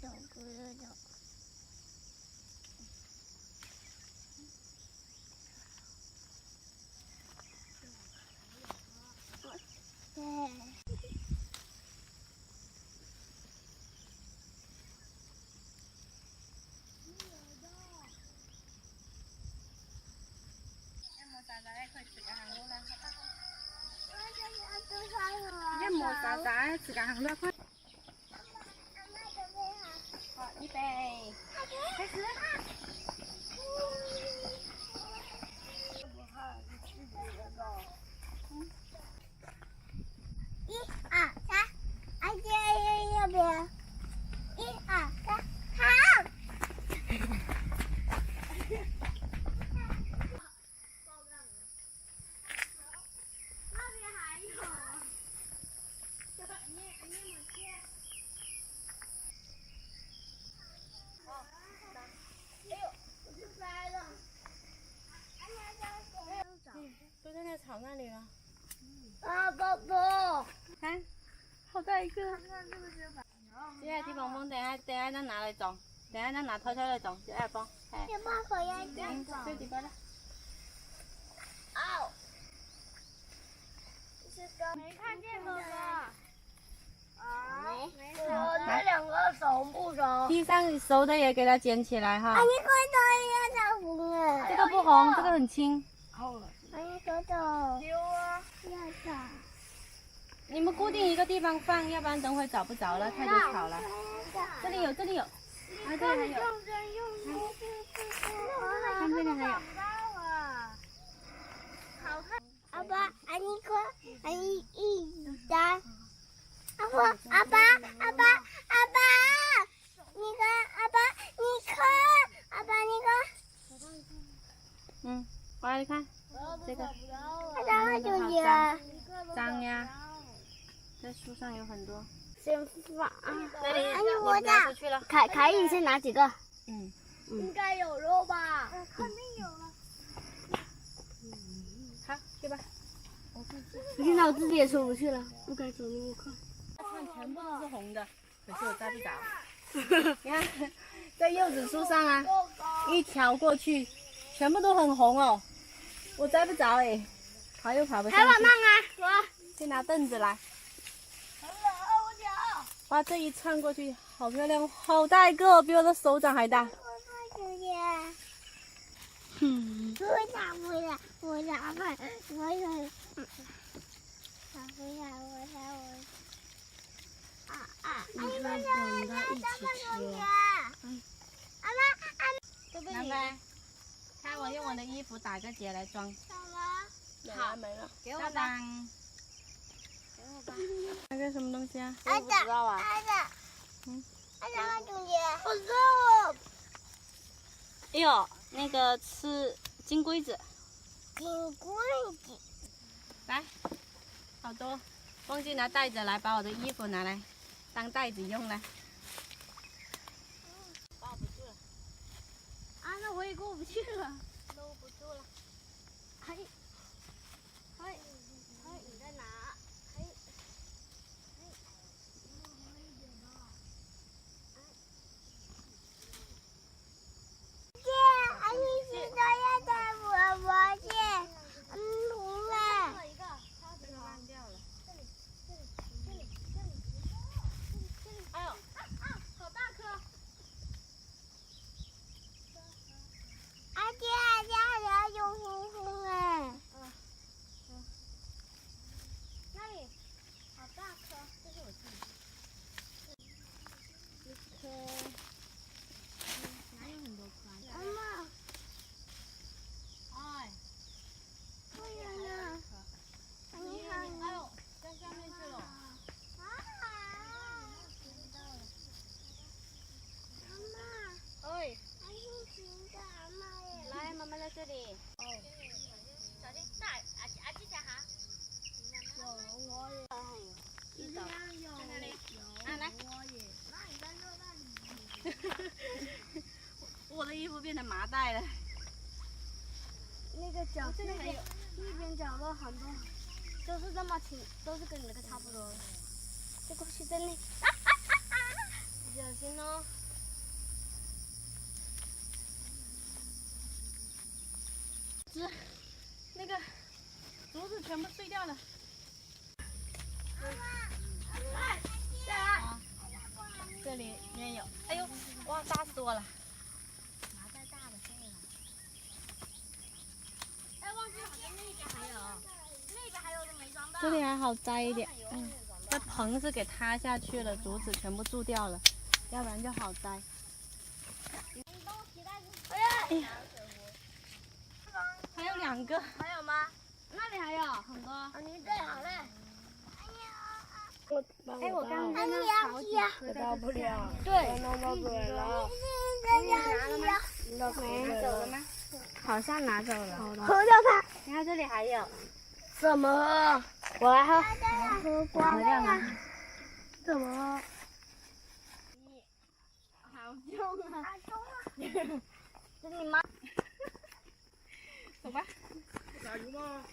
走，咕噜走。对。一摸啥啥，自家行路快。好，预备，开始。1、2、3，阿姐要不要？1、2、3，好。都在那草那里了。啊，宝宝，看，好大一个。这些地方风，等下咱拿来种，等下咱拿套来种，就爱风。这帮可要这样种。最底巴了。哦。没看见哥哥。我那两个熟不熟？地上熟的也给它捡起来哈。阿姨快到要红了。这个不红，这个很轻。阿姨快到。丢啊！要找。你们固定一个地方放，要不然等会找不着了，太多草了。这里有，这里有。啊，这里还有。看这里还有。好看。阿爸，阿姨快，阿姨1、3。阿爸，阿爸，阿爸，阿爸，你看，阿爸，你看，阿爸，你看。嗯，过来看这个。看到了姐姐。脏呀，在树上有很多。先放。这里阿姨我你拿出去了。凯你先拿几个？嗯。应该有肉吧？肯定有了。好，去吧。你现在我自己也出不去了，不该走那么快。看全部都是红的，可是我摘不着。你看，在柚子树上啊，一条过去，全部都很红哦，我摘不着哎，爬又爬不上去。还往那啊，先拿凳子来。哇，这一窜过去，好漂亮，好大一个，比我的手掌还大。姐姐。我拿回来，我拿回来，我有。拿回来，我拿我。阿姨们说要当个同学。阿妈，南白，看我用我的衣服打个结来装。什么？好，没了，给我吧。那个什么东西啊？儿子，儿子，儿子，同学，好热哦。哎呦，那个吃金龟子。金龟子。来，好多，忘记拿袋子来，把我的衣服拿来当袋子用了。抱不住了。啊，那我也过不去了。搂不住了。嘿，你在哪？姐，阿姨知道要带我去，红了。这个烂掉了。哎呦，好大颗！阿姐，家里有红红哎。那里好大颗，这是我自己。一颗，哪有很多颗？妈妈，哎，不远了。你好，哎呦，在下面去了。哎，还是寻找阿妈耶。来，妈妈在这里。小心大，阿记下哈。我也。一找，在那里。啊，来。那你在热那里。我的衣服变成麻袋了。那个角，那边角落很多，都是这么轻，都是跟你那个差不多的。这过去在那，小心哦。那个竹子全部碎掉了。啊，这里面有，哎呦，哇，扎死我了！拿再大的这个。哎，忘记好像那边还有，那边还有的没装到。这里还好摘一点，这棚是给塌下去了，竹子全部蛀掉了，要不然就好摘。哎呀，还有2个。还有吗？那里还有很多。你最好嘞。哎，我刚刚在那好几颗到不了。对，弄到嘴了。你拿了吗？没走了吗？好像拿走了。喝掉它。你看这里还有。怎么喝？我来喝。喝光喝掉吗？怎么喝？好重啊！好重啊！这是你妈。走吧。加油嘛！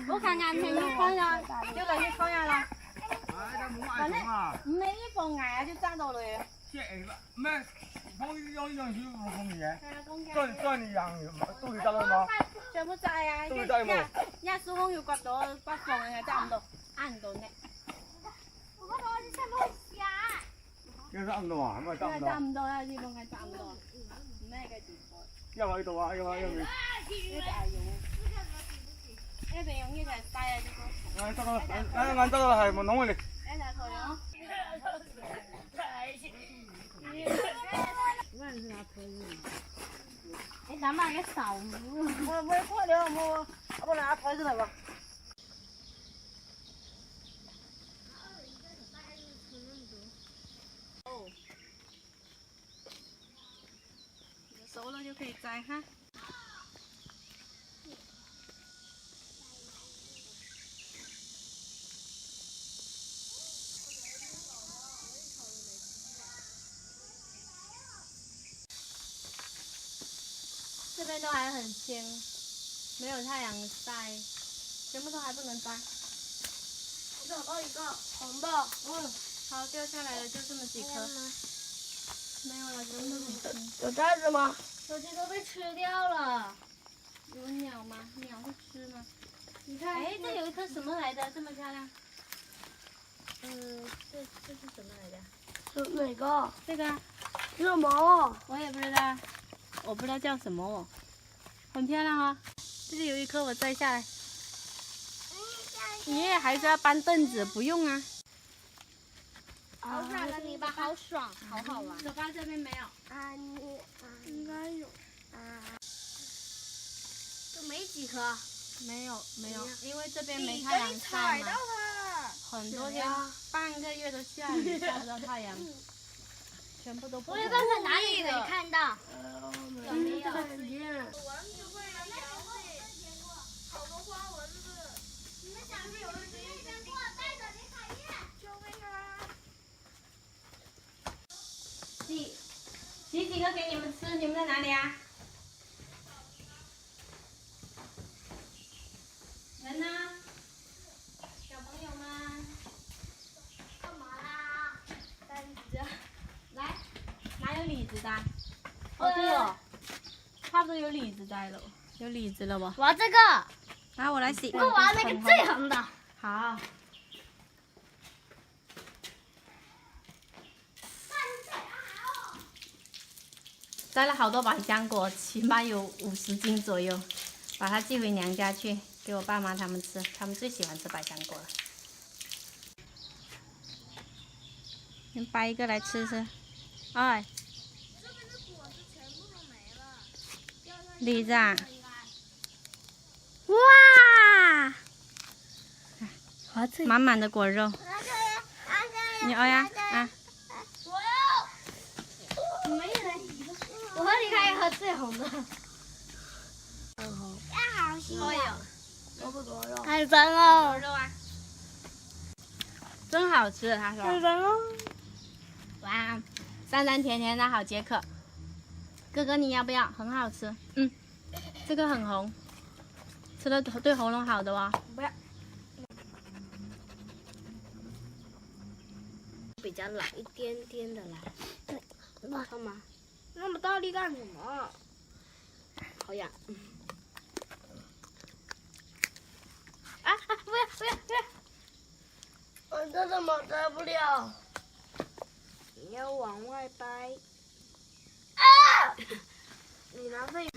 我看眼皮要開啦，要嚟要開下啦。哎，冇嗌重啊！唔係呢個牙就揸到嚟。即係咩？放養小冇放嘢，係啊，公嘅。將你養都要得啦嘛。全部摘啊！都要摘冇。一手工要掘到骨縫嘅，揸唔到，啱唔到呢。我覺得我啲真係好假。要得唔到啊？咁咪得唔到。揸唔到啦，呢個係揸唔到。咩嘅地方？因為喺度啊，因為。呢個係用。一定用呢個係低啊！呢個。得啦，眼得啦，係冇弄佢哋。一齊佢咯。你打埋個手。我快點，我拿台子嚟吧。哦，熟了就可以摘哈。这边都还很鲜，没有太阳晒，全部都还不能摘。我找到一个红的。好，掉下来了，就这么几颗。没有了，全部都很青。有袋子吗？手机都被吃掉了。有鸟吗？鸟会吃吗？你看，哎，这有一颗什么来的？这么漂亮？这是什么来的？是哪个？这个啊什么？我也不知道，我不知道叫什么哦，很漂亮哦。这里有一颗，我摘下来。爷爷还是要搬凳子，不用啊。好软的泥巴，好爽，好好玩。手巴这边没有。应该有。就没几颗。没有，因为这边没太阳晒嘛。很多天，半个月都下雨，晒不到太阳，全部都不红。我有办法哪里没看到？有没有？看见。好多花蚊子。你们想是有人直接先给我带走你讨厌？救命啊！洗几个给你们吃，你们在哪里啊？人呢？小朋友们，干嘛啦？带李子，来，哪有李子的？哦对哦，差不多有李子摘了，有李子了不？我要这个，来，我来洗。我要那个最红的。好。摘了好多百香果，起码有50斤左右，把它寄回娘家去，给我爸妈他们吃，他们最喜欢吃百香果了。先掰一个来吃吃，哎，这边的果子全部都没了。李子啊，哇！满满的果肉，你熬呀啊！没人，我和李开也喝最红的。很红。好香呀！多不多肉？很香哦。肉啊，真好吃，他说。很香哦。哇，酸酸甜甜的，好解渴。哥哥，你要不要？很好吃。这个很红，吃了对喉咙好的哦。不要。比较老一点点的来，哇看吗？那么大力干什么？好痒。啊！不要不要不要！我这怎么摘不了？你要往外掰。啊！你拿废。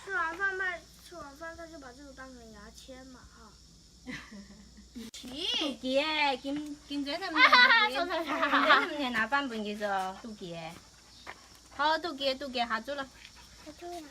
吃完饭他就把这个当成牙签嘛哈。肚脐诶，今早他们拿饭本去做肚脐诶。好，肚脐下住了。我对了。